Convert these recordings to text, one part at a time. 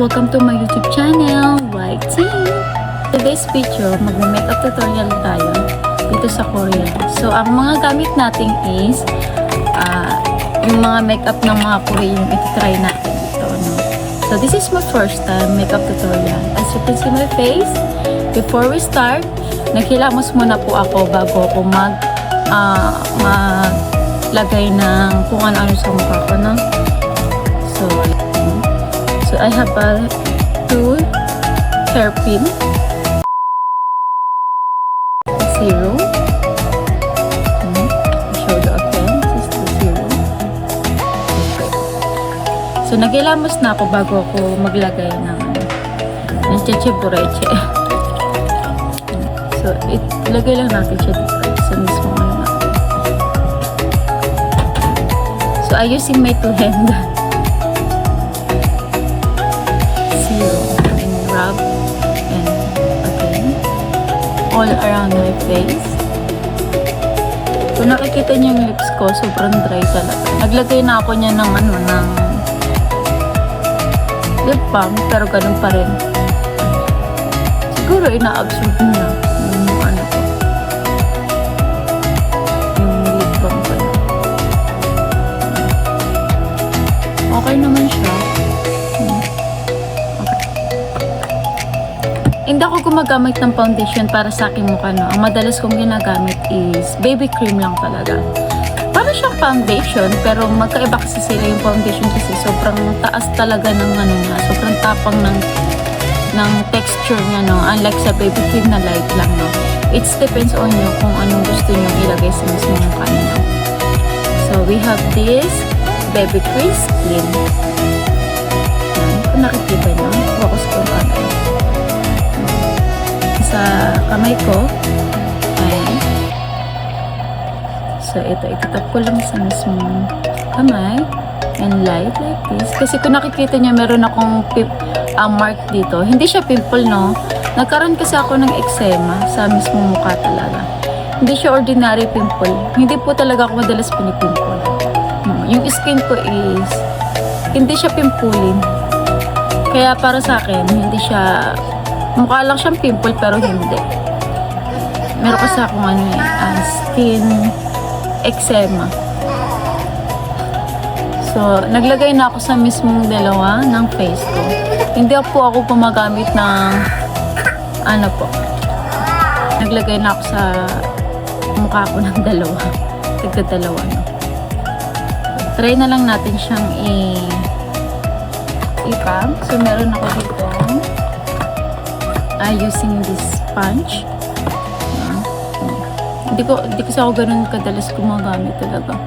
Welcome to my YouTube channel, White Team! Today's video, mag-makeup tutorial tayo dito sa Korea. So, ang mga gamit natin is yung mga makeup ng mga Korean, iti-try natin dito. No? So, this is my first time makeup tutorial. As you can see my face, before we start, naghilamos muna po ako bago ako maglagay ng kung ano-ano sa mukha ko. No? So I have two hairpin, zero. Show the again. This is the zero. Okay. So naghilamos na ako bago ako maglagay ng cheche-bureche. So ilagay lang natin siya dito sa mismo ano. So I'm using my two hand. And rub and again all around my face. Kung nakikita niyo yung lips ko, sobrang dry talaga. Naglagay na ako niya ng ng lip balm, pero ganun pa rin. Siguro ina-absorb niya yung ano ko, yung lip balm ko. Okay naman siya. Hindi ako gumagamit ng foundation para sa aking mukha, no. Ang madalas kong ginagamit is baby cream lang talaga. Para siyang foundation, pero magkaiba kasi sila yung foundation kasi sobrang taas talaga ng ano niya, sobrang tapang ng texture niya, no. Unlike sa baby cream na light lang, no. It depends on you kung anong gusto niyo ilagay sa mismo mukha niyo. So we have this baby cream skin. Kung nakikita niyo, focus ko ano sa kamay ko. Ayan. So ito, itatap ko lang sa mismong kamay and light like this. Kasi kung nakikita niyo, meron akong mark dito. Hindi siya pimple, no. Nagkaroon kasi ako ng eczema sa mismong mukha talaga. Hindi siya ordinary pimple. Hindi po talaga ako madalas pinipimple. Yung skin ko is hindi siya pimpulin. Kaya para sa akin, hindi siya mukha lang siyang pimple pero hindi. Meron kasi akong skin eczema. So, naglagay na ako sa mismong dalawa ng face ko. Hindi po ako gumagamit ng ano po. Naglagay na ako sa mukha ko ng dalawa. Tigda-dalawa, no. Try na lang natin siyang ipam. So, meron ako dito using this sponge. Hindi kasi ako ganun kadalas gumagamit talaga.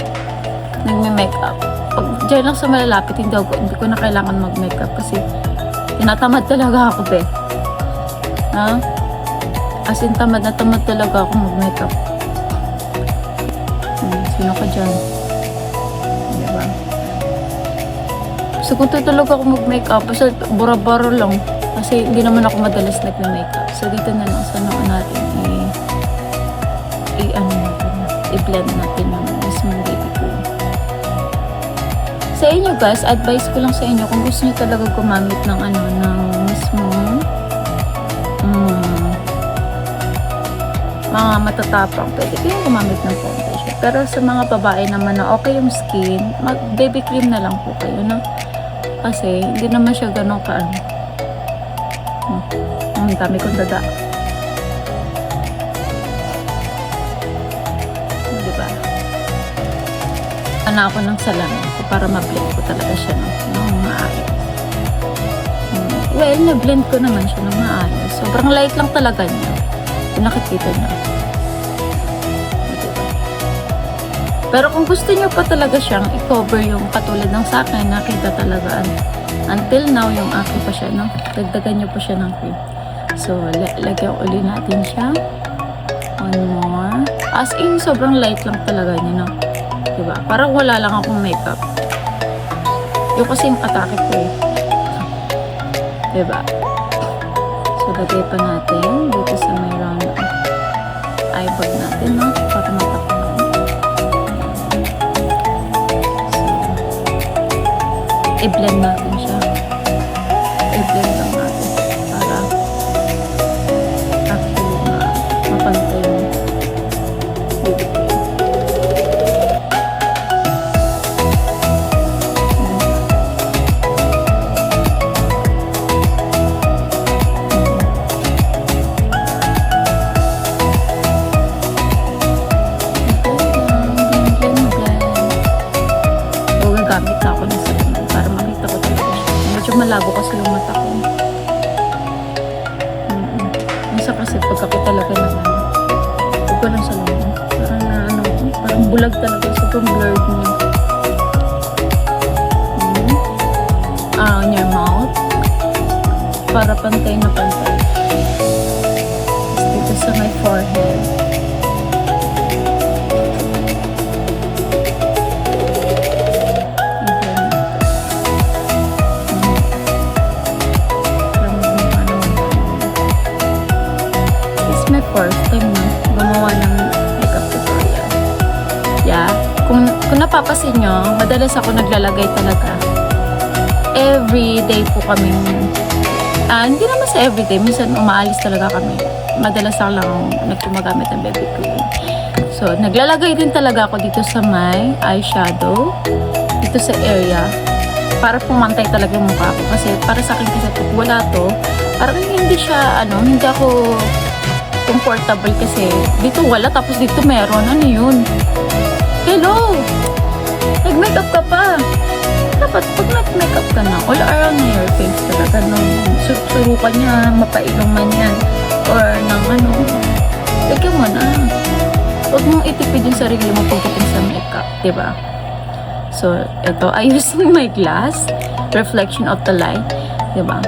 Nagme-makeup. Pag dyan lang sa malalapit, hindi ko na kailangan mag-makeup kasi tinatamad talaga ako, be. As in, tamad na tamad talaga ako mag-makeup. Sino ka dyan? Diba? So, kung tutulog ako mag-makeup, basta bura-bura lang. Kasi hindi naman ako madalas nagme-makeup. So, dito na lang sa noon natin i-blend natin yung mismong baby cream. Sa inyo guys, advice ko lang sa inyo kung gusto niyo talaga gumamit ng ng mismong mga matatapang, pwede kayong gumamit ng foundation. Pero sa mga babae naman na okay yung skin, baby cream na lang po kayo, no? Kasi hindi naman siya ganun ang dami kong dada. Diba? Ano ako ng salamin ko para ma-blend ko talaga siya ng maayos. Well, na-blend ko naman siya ng maayos. Sobrang light lang talaga niya. Kung nakikita niyo. Diba? Pero kung gusto niyo pa talaga siyang i-cover yung katulad ng sa akin, nakita talaga until now yung akin pa siya, no? Dagdagan niyo pa siya ng cream. So, lagyan uli natin siya. One more. As in, sobrang light lang talaga niya, no? Diba? Parang wala lang akong makeup. Yung kasi yung atake ko eh. Diba? So, lagay pa natin dito sa may round eye bag natin, no? Para matapakan. So, i-blend natin siya. ko. Minsan kasi pag ako talaga na huwag ko lang sa loob. Parang na parang bulag talaga. Sobrang blurred niya. On your mouth. Para pantay na pantay. Tapos dito sa my forehead. First time na gumawa ng makeup tutorial. Yeah. Kung napapasin nyo, madalas ako naglalagay talaga. Everyday po kami. Hindi naman sa everyday. Minsan umaalis talaga kami. Madalas ako lang nagkumagamit ng baby cream. So, naglalagay din talaga ako dito sa my eyeshadow. Dito sa area. Para pumantay talaga yung mukha ko. Kasi para sa akin kasi pag wala to, parang hindi siya, hindi ako comfortable kasi dito wala tapos dito meron. Ano yun? Hello! Nag-makeup ka pa. Dapat pag nag-makeup ka na, all around your face talaga surukan niya, mapailong man yan. Or lagyan mo na. Huwag mong itipid yung sarili mo pagdating sa makeup. Diba? So, ito, I using my glass. Reflection of the light. Diba?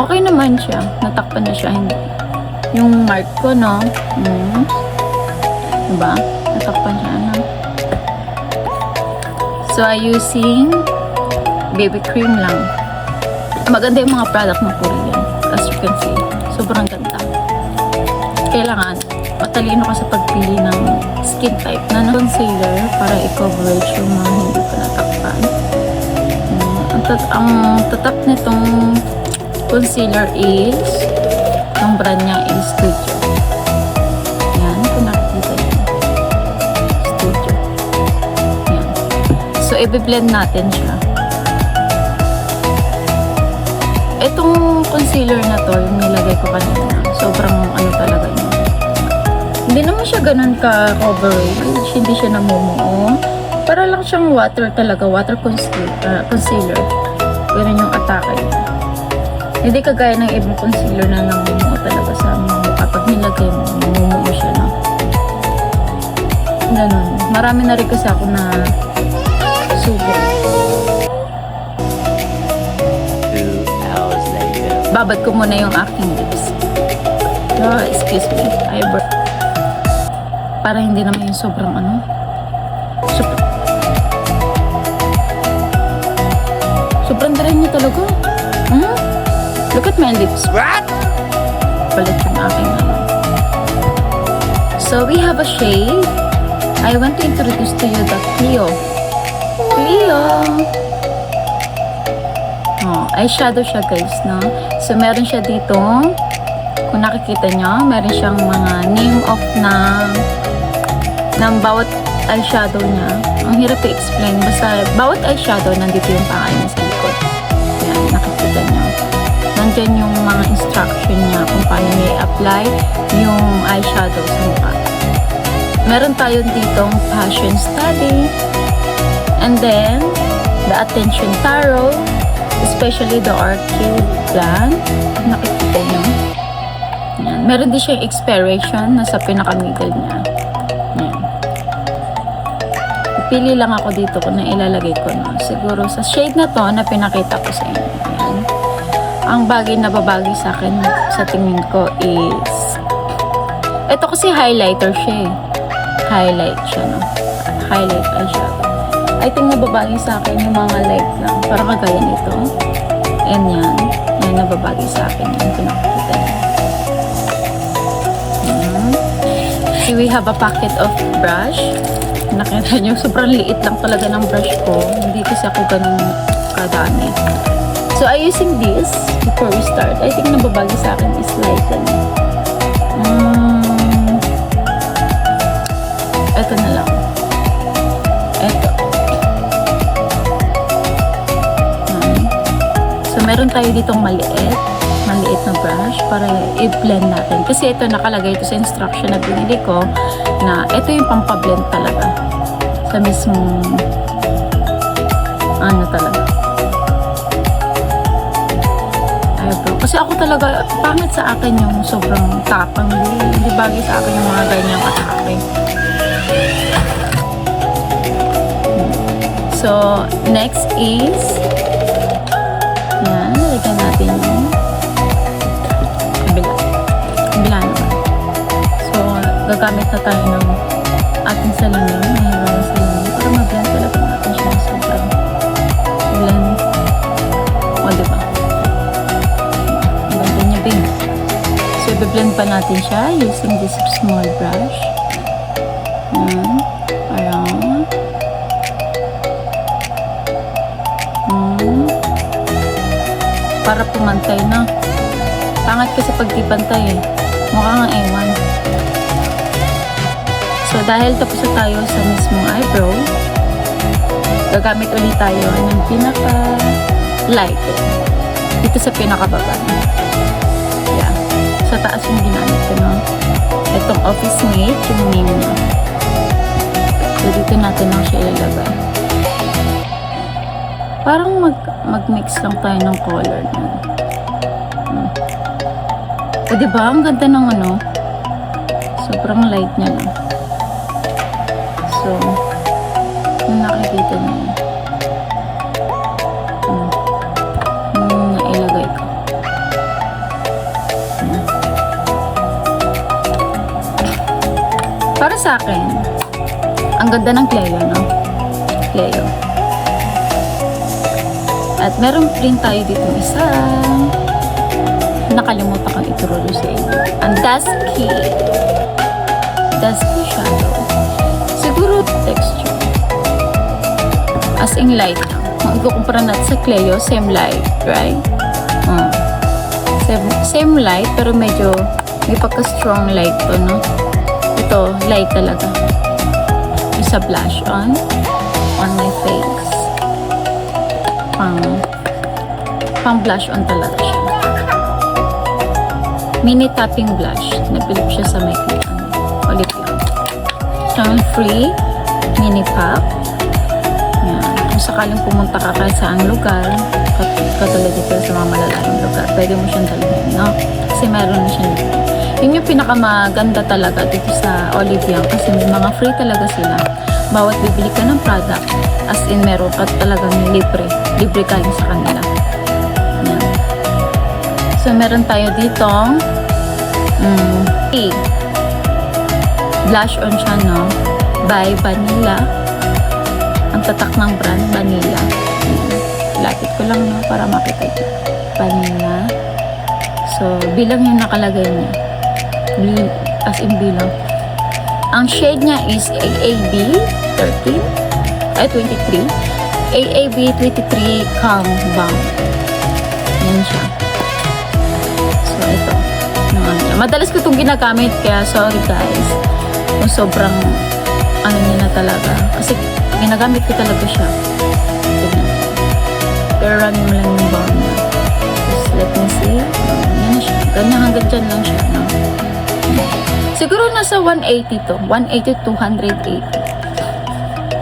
Okay naman siya. Natakpan na siya. Hindi. Yung mark ko, no? Diba? Natakpan siya, no? So, I using baby cream lang. Maganda yung mga product ng Korean. As you can see. Sobrang ganda. Kailangan, matalino ka sa pagpili ng skin type na concealer para i-coverage yung mga hindi pa natakpan. Ang tatap nitong concealer is ang brand niya is Studio. Yan, kung nakikita niyo. Studio. Yan. So, i-blend natin siya. Itong concealer na to, yung nilagay ko kanina, sobrang talaga niya. Hindi naman siya ganun ka-coverage. Hindi siya namumuo. Para lang siyang water talaga. Water concealer. Ganun yung atake niya. Hindi kagaya ng ibang concealer na namumuo talaga sa mukha. Kapag nilagay mo, namumuo siya na. Ganun. Marami na rin kasi ako na subo. 2 hours later. Babad ko muna yung aking lips. Oh, excuse me. Eyebrow. Para hindi naman yung sobrang sobrang dry niya talaga. Look at my lips. What? Palit yung aking So, we have a shade. I want to introduce to you the Clio. Clio! Eyeshadow siya, guys, no? So, meron siya dito. Kung nakikita nyo, meron siyang mga name of ng bawat eyeshadow niya. Ang hirap i-explain. Basta, bawat eyeshadow, nandito yung pangalan niya sa likod. Yan, nakikita nyo. Nandyan yung mga instruction niya kung paano niya i-apply yung eyeshadow sa mukha. Meron tayo ditong Passion Study. And then, the Attention Tarot. Especially the Orchid Blonde. Nakikita nyo. Yan. Meron din siyang expiration na sa pinaka-middle niya. Yan. Pili lang ako dito kung na ilalagay ko na. Siguro sa shade na to na pinakita ko sa inyo. Yan. Ang bagay na babagay sa akin sa tingin ko is ito kasi highlighter siya eh. Highlight siya, no? Highlight eyeshadow. I think nababagay sa akin yung mga light lang. Para kagaya nito. And yan. Yan nababagay sa akin. Yan pinakita niya. See, we have a packet of brush. Nakita nyo, sobrang liit lang talaga ng brush ko. Hindi kasi ako ganun kadami. So, I'm using this before we start. I think nababagay sa akin is light lang. Ito na lang. Ito. So, meron tayo ditong maliit na brush para i-blend natin. Kasi ito nakalagay ito sa instruction na binili ko na ito yung pampablend talaga. Sa mismong talaga. Kasi ako talaga, pangit sa akin yung sobrang tapang. Hindi bagay sa akin yung mga ganyang atake. So, next is, yan, nalagyan natin yung kabila. Kabila naman. So, gagamit na tayo ng ating salamin, mahirang salamin, para mag-blend talaga natin siya sobrang blend. O, diba? Ang ganda niya din. So, i-blend pa natin siya using this small brush. Yan. Around. Para pumantay na. Pangat kasi pag di pantay eh. Mukha nga ewan. So, dahil tapos na tayo sa mismong eyebrow, gagamit ulit tayo ng pinaka-light. Dito sa pinaka-baba. Yeah. Sa taas yung ginamit ko, no? Itong Office Mate, yung name niya. So, dito natin lang siya ilalagay. Parang mag-mix lang tayo ng color niya. O, diba? Ang ganda ng ano. Sobrang light niya lang. So, yung nakikita niyo. Nailagay ko. Para sa akin, ang ganda ng Cleo, no? Cleo. At meron rin tayo dito isa. Nakalimutan kang ituro sa inyo. Ang Dusky. Dusky shadow. Siguro texture. As in light lang. Kung ikukumpara natin sa Cleo, same light, right? Same light, pero medyo may pagka-strong light to, no? Ito, light talaga. Isa blush on my face. Pang blush on talaga siya. Mini tapping blush. Napilip siya sa may ulit lang. Siyang free mini pop. Yan. Kung sakaling pumunta ka kahit saang lugar, katulad dito sa mga malalayong lugar, pwede mo siyang dalhin, no? Kasi meron na siya dito. Yun yung pinakamaganda talaga dito sa Olive Young kasi may mga free talaga sila. Bawat bibili ka ng product, as in meron ka talagang libre ka lang sa kanila. Yan. So meron tayo ditong blush on siya, no? By Vanilla. Ang tatak ng brand, Vanilla. Lapit ko lang, no? Para makita ito. Vanilla. So bilang yung nakalagay niya. As in bilang. Ang shade niya is AAB 23. AAB 23 Calm Balm. Yan siya. So, ito. Madalas ko itong ginagamit, kaya sorry guys. Kung sobrang ano niya na talaga. Kasi ginagamit ko talaga siya. Pero run mo lang yung balm niya. Just let me see. Yan na siya. Ganyan hanggang dyan lang siya. No? Siguro nasa 180 to. 180 to 280.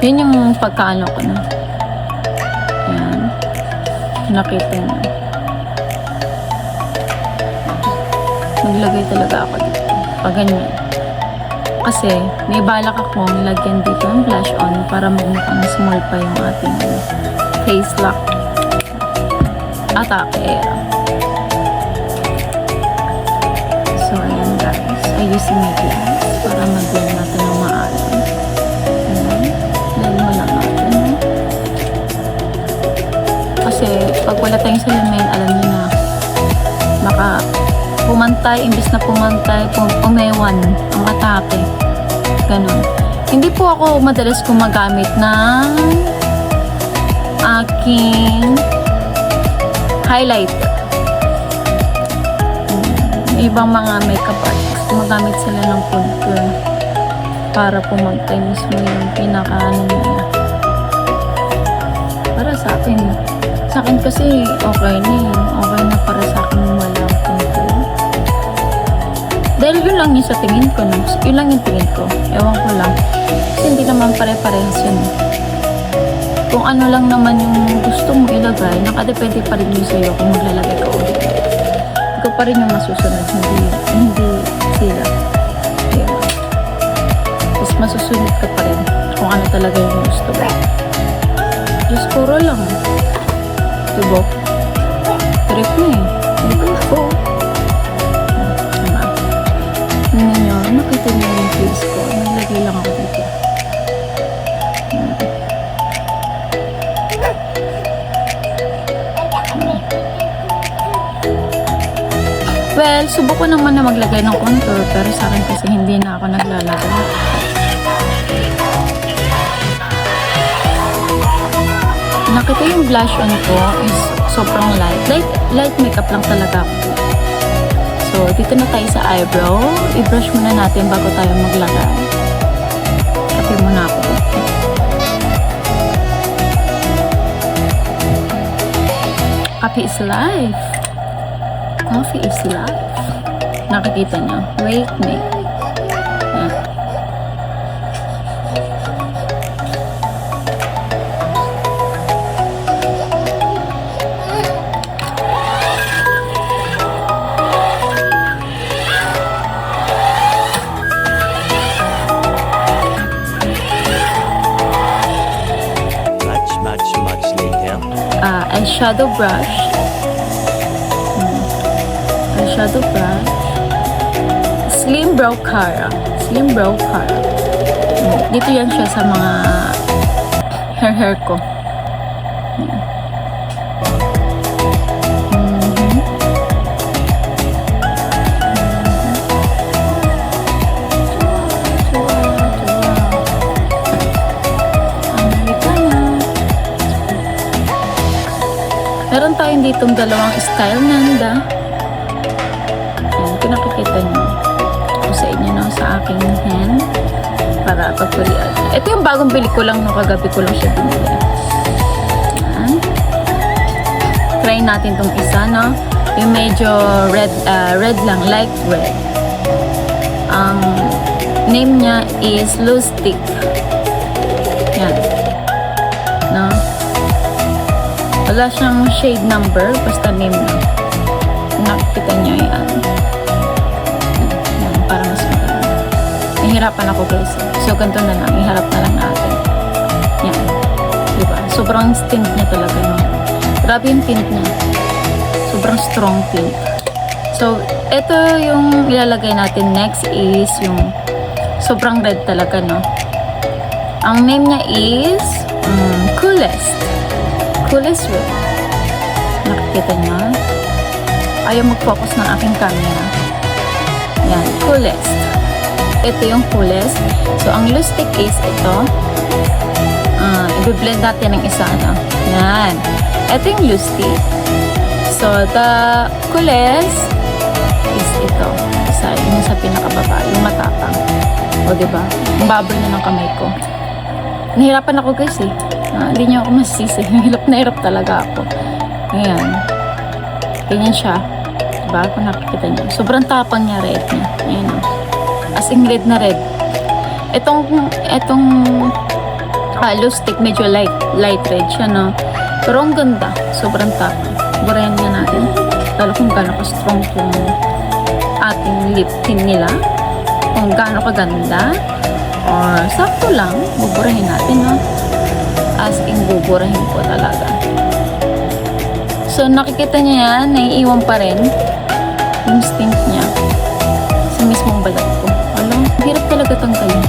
Yun yung pagkaano ko na. Yan. Nakita niyo. Naglagay talaga ako dito. Pag ganyan. Kasi may balak akong lagyan dito ng blush on para magmukhang small pa yung ating face lock. Atake. So, ayan guys. Ayusin my glass para mag-blend natin ng maalam. Blend mo lang natin. Kasi pag wala tayong salamin, alam niyo na baka pumantay, imbis na pumantay, umewan ang atake. Ganon. Hindi po ako madalas gumagamit ng aking highlighter. Ibang mga makeup artists, gumagamit sila ng contour para pumantay mismo yung pinaka-ano nila. Para sa akin kasi okay na yun. Okay na para sa akin walang contour. Dahil yun lang yung sa tingin ko. No? Yun lang yung tingin ko. Ewan ko lang. Kasi hindi naman pare-parehas yun. Kung ano lang naman yung gusto mo ilagay, nakadepende pa rin yun sa'yo kung maglalagay ka ulit. pa rin yung masusunod, hindi sila. Diba? Tapos masusunod ka pa rin kung ano talaga yung gusto mo. Diyos puro lang. Diba? Trip na eh. Go. Diba? Tingnan nyo, nakita nyo yung face ko. Nalagay lang ako dito. Well, subukan naman na maglagay ng contour, pero sa akin kasi hindi na ako naglalagay. Nakita yung blush on ko is sobrang light. Light makeup lang talaga ako. So, dito na tayo sa eyebrow. I-brush muna natin bago tayo maglagay. Kape muna ako dito. Kape is life. Coffee is life. Nakikita niyo. Wait, mate. Yan. Much later. Eyeshadow brush. Eyeshadow brush. Slim Brow Cara. Slim Brow Cara. Dito yan siya sa mga hair ko. Meron tayong ditong dalawang style nanda. Ayan, pinakikita nyo. Ako sa inyo no, sa aking hand. Para pagpulian. Ito yung bagong bili ko lang no, kagabi ko lang siya binili. Ayan. Try natin tong isa no. Yung medyo red lang, light red. Ang name niya is Loose-Stick. Yan. No? Wala siyang shade number, basta name na. Nakikita niyo yan. Yan, para mas maganda. Nahihirapan ako guys. So, ganito na lang. Iharap na lang natin. Yan. Diba? Sobrang tint niya talaga. No? Grabe yung tint niya. Sobrang strong tint. So, ito yung ilalagay natin next is yung sobrang red talaga, no? Ang name niya is Coolest. Coolest red. Nakikita niyo? Ayaw mag-focus ng aking camera. Yan, Coolest. Ito yung Coolest. So, ang Loose-Stick is ito. I-blend natin ng isa, no? Yan. Ito yung Loose-Stick. So, the Coolest is ito. Isa, yung sa pinakababa, yung matapang. O, diba? Ang baboy na ng kamay ko. Nahirapan ako guys eh. Hindi niyo ako masisisi. Hirap na hirap talaga ako. Ayan. Ganyan siya. Diba? Kung nakikita niyo. Sobrang tapang niya, red niya. Ayan o. As in red na red. Itong Loose-Stick, medyo light red siya, no? Pero ang ganda. Sobrang tapang. Burayan nga natin. Lalo kung gaano ka-strong yung ating lip tint nila. Kung gaano kaganda. Or sakto lang. Buburahin natin, no? As in, buburahin ko talaga. So, nakikita niya yan, naiiwan pa rin yung stint niya sa mismong balat ko. Alam, hirap talaga tanggalin.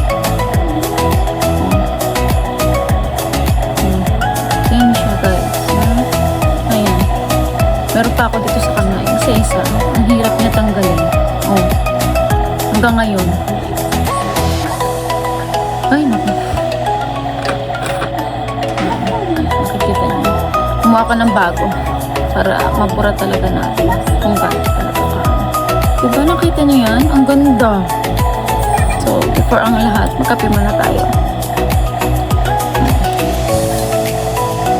Yan siya, guys. Ayan. Meron pa ako dito sa kamay. Isa-isa. Ang hirap niya tanggalin. Oh. Hanggang ngayon. Ay, naku. Kumuha ka ng bago para mapura talaga natin kung bakit talaga ka. Diba nakita niyo yan? Ang ganda. So, before ang lahat, magkape muna tayo.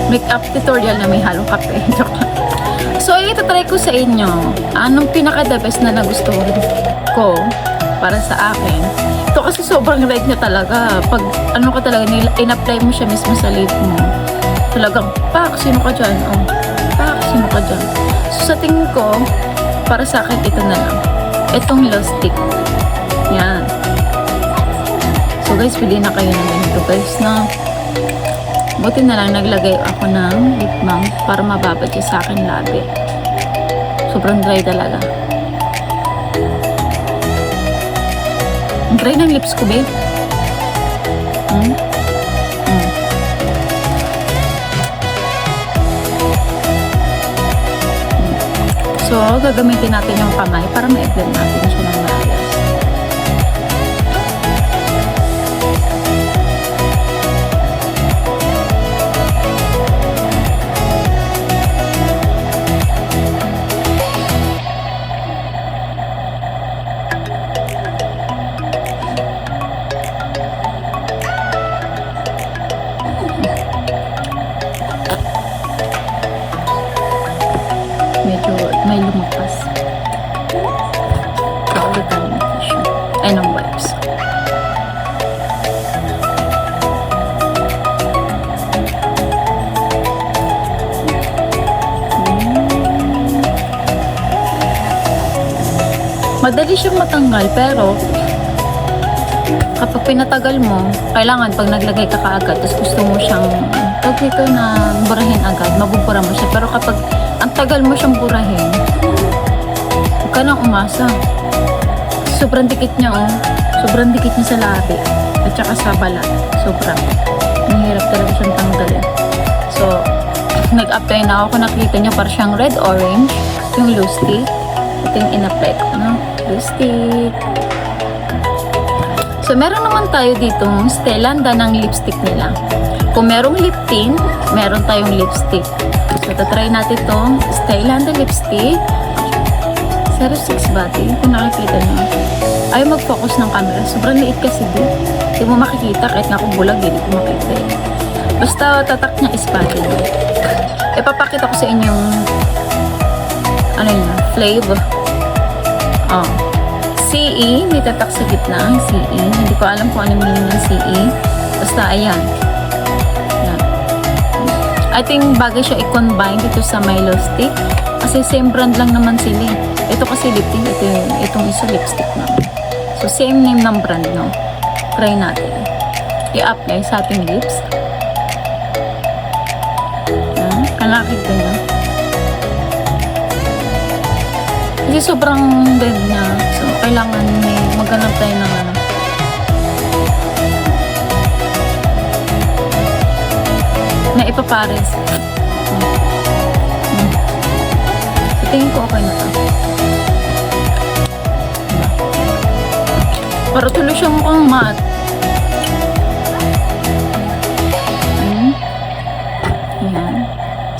Makeup tutorial na may halong kape. So, ito try ko sa inyo. Anong pinaka-the best na nagustuhan ko para sa akin? Ito kasi sobrang red niya talaga. Pag ano ka talaga, in-apply mo siya mismo sa lip mo. Talagang, pak, sino ka dyan? Oh, pak, sino ka dyan? So, sa tingin ko, para sa akin, ito na lang. Itong glow stick. Yan. So guys, pili na kayo ng ganito guys, na buti na lang naglagay ako ng lip balm para mababad siya sa akin labi. Sobrang dry talaga. Ang dry ng lips ko, babe. So, gagamitin natin yung kamay para ma-blend natin siya ng maayos. Medyo may lumapas. Kaulitan ng tissue. Ay, ng wipes. Madali siyang matanggal, pero kapag pinatagal mo, kailangan pag naglagay ka kaagad, tapos gusto mo siyang tawag nito na burahin agad, mabubura mo siya. Pero kapag ang tagal mo siyang burahin, huwag ka nang umasa. Sobrang dikit niya, oh. Sobrang dikit niya sa labi. At saka sa balat. Sobrang. Mahirap talaga siyang tanggalin. So, nag-apply na ako. Kung nakita niyo, parang siyang red-orange. Yung glue stick. Ito yung in-apply ko, no? Glue stick. So, meron naman tayo ditong Stellanda ng lipstick nila. Kung merong lip tint, meron tayong lipstick. So, tatry natin itong Stellanda lipstick. 06 body. Kung nakikita nyo. Ayaw mag-focus ng camera. Sobrang liit kasi din. Hindi mo makikita. Kahit nga kung bulag, hindi ko makita eh. Basta tatak niya is body. Ipapakita ko sa inyong ano niya, flavor. Oh. CE, may tatak sa gitna. CE. Hindi ko alam kung ano meaning ng CE. Basta ayan. Yan. I think bagay siya i-combine dito sa Milo stick. Kasi same brand lang naman sila. Ito kasi lip tint. Itong isa lipstick naman. So same name ng brand, no? Try natin. I-apply sa ating lips. Yan. Kalakita niya. Kasi sobrang dead niya. So, kailangan may maghanap tayo ng ano. Na ipapares. So, tingin ko okay na to. Diba? Para tuloy siya mukhang matte. Ayan.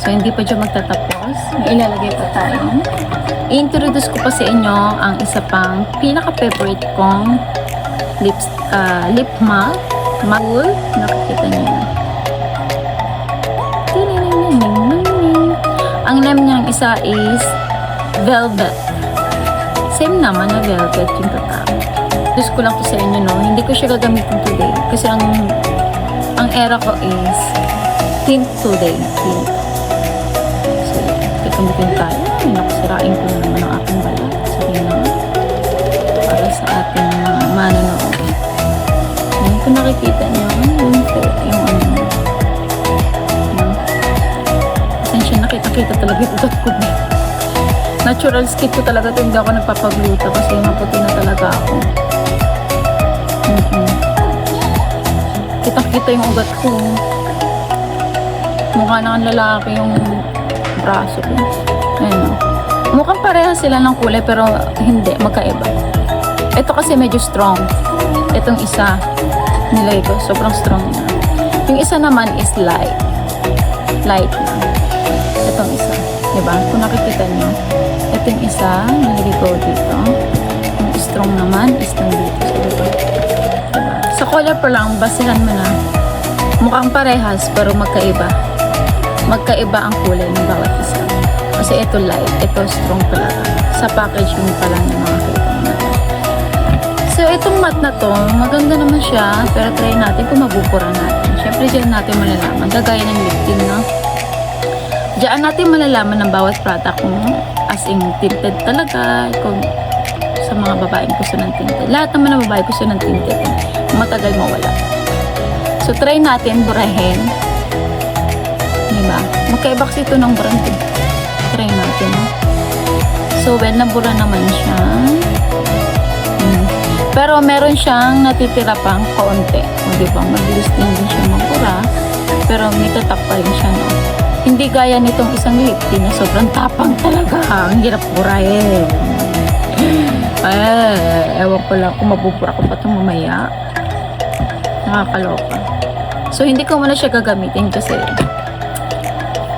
So, hindi pa dyan magtatapos. May ilalagay pa tayo. I-introduce ko pa sa inyo ang isa pang pinaka-favorite kong lip matte. Matte. Nakikita niyo yan. Ang name niyang isa is Velvet. Same naman na Velvet yung tatawag. Introduce ko lang po sa inyo, no? Hindi ko siya gagamitin today. Kasi ang era ko is tint today. Tint. So, gagamitin tayo. Nakasirain ko na naman ang aking balat. Sige na. Para sa ating mga manonood. Ngayon kung nakikita niyo, yung ano. Pasensya, nakita talaga yung ugat ko. Natural skin ko talaga ito. Hindi ako nagpapagluta kasi maputi na talaga ako. Kita-kita yung ugat ko. Mukha na ang lalaki yung braso ko. Ayan, mukhang pareha sila ng kulay pero hindi, magkaiba. Ito kasi medyo strong. Itong isa, nilagay ko, sobrang strong na. Yung isa naman is light. Light na. Itong isa, diba? Kung nakikita nyo, itong isa, nilagay ko dito. Yung strong naman is nandito. So, diba? Sa color pa lang, basihan mo na. Mukhang parehas pero magkaiba. Magkaiba ang kulay ng bawat isa. Kasi ito light, ito strong talaga. Sa packaging pa lang yung mga kita natin. So, itong matte na to, maganda naman siya. Pero try natin kung mabubura natin. Siyempre, dyan natin malalaman. Gagaya ng lip tint, no? Diyan natin malalaman ng bawat product kung as in tinted talaga, kung sa mga babaeng gusto ng tinted. Lahat naman ng babae gusto ng tinted. Matagal mawala. So, try natin burahin. Diba? Magkaiba kasi ito ng brand eh. Try natin. So, well, nabura naman siya. Pero meron siyang natitira pang kaunti. O, diba? Mabilis din siya mabura. Pero may tatak pa rin siya, no? Hindi gaya nitong isang lip tint na sobrang tapang talaga. Ang hirap burahin. Ewan ko lang kung mabubura ko pa ito mamaya. Nakakaloka. So, hindi ko muna siya gagamitin kasi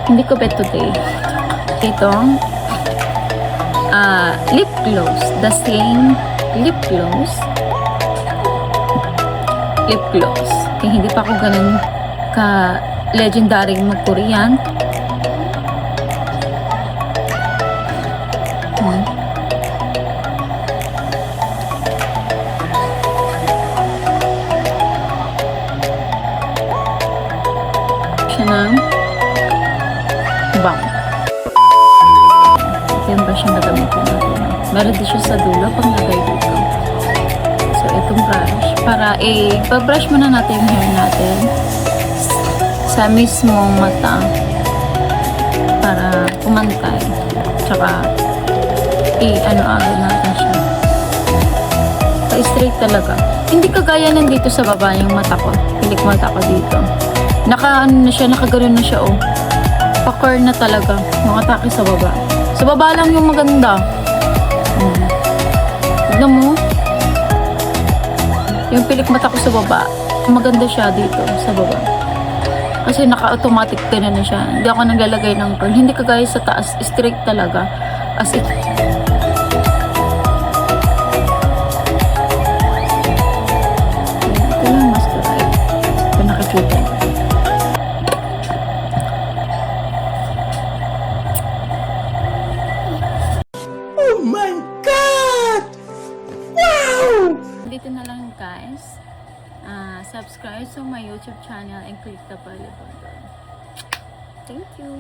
hindi ko bet today. Itong lip gloss. The same lip gloss. Lip gloss. Kaya hindi pa ako ganun ka-legendary mag-Korean. Siya ng bang. Ito yung brush yung gagamitin natin. Meron din siya sa dulo pag nagay dito. So, itong brush. Para pa-brush muna natin yung hair natin sa mismong mata para pumantay. Tsaka ano-agad natin siya. Pa-straight talaga. Hindi kagaya nandito sa baba yung mata ko. Pilik mata ko dito. Nakaganoon na siya, oh. Pa-curve na talaga. Yung atake sa baba. Sa baba lang yung maganda. Tignan mo. Yung pilik mata ko sa baba. Maganda siya dito, sa baba. Kasi naka-automatic na siya. Hindi ako naglalagay ng curl. Hindi kagaya sa taas. Straight talaga. As it. Ito lang mas correct. Ito nakikita. Oh my God! Wow! Dito na lang guys. Subscribe sa my YouTube channel and click the bell button. Thank you.